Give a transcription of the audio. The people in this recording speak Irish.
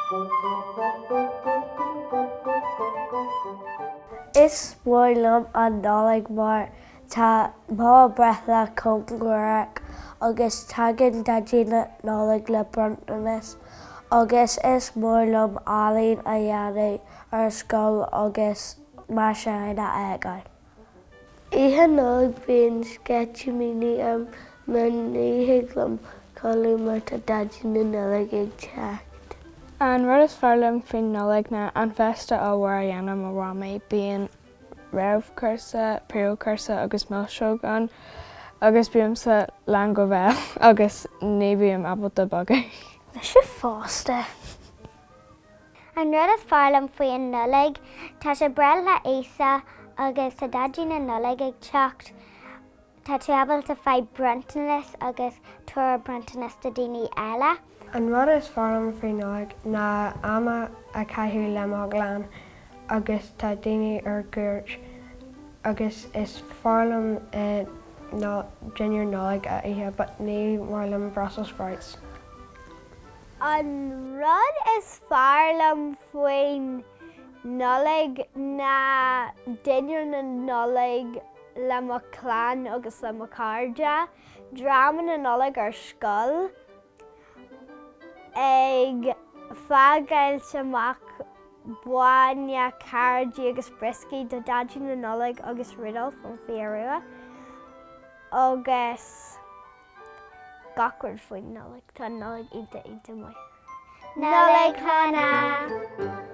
Is mór liom an Nollag mar tá má breithle comhghearrfhíseán agus tugann deireanach Nollag le bronntanas, agus is mór liom ealaíonn a dhéanamh ar scoil agus mar sin a agáil. Ihe Nollag bíonn sceitiúmíní mar níos liom colú mar tá deireanach Nollag ag teacht. An rud is fearr liom faoin Nollag na an festa ó bhfuair a dhéanam a bhrámaí bíonn réamhchursa, príomhchursa agus millseogáin agus bíonn sa lean go bhfuil agus ní bhíonn abalta bagaí. Is fásta. An rud is fearr liom faoin Nollag tá sé breil le éasa agus tá deireanach Nollag ag teacht. Tá tú abalta feadh bronntanas agus tuair bronntanas do daoine eile. An rud is fearr liom faoin Nollag na ama a caitheamh le má ghleann agus tá daoine ar gcuairt agus is fearr liom ginear Nollag a ithe, but ní mór liom Brussels sprouts. An rud is fearr liom faoin Nollag na duine na Nollag le mo clan agus le mo cairde, drama na Nollag ar scoil, ag fágáil amach bliana, cairde agus briscí do deireanach Nollag agus ridal fan fearr agus gacrad faoin Nollag, tá Nollag ionta mai. Nollag chana!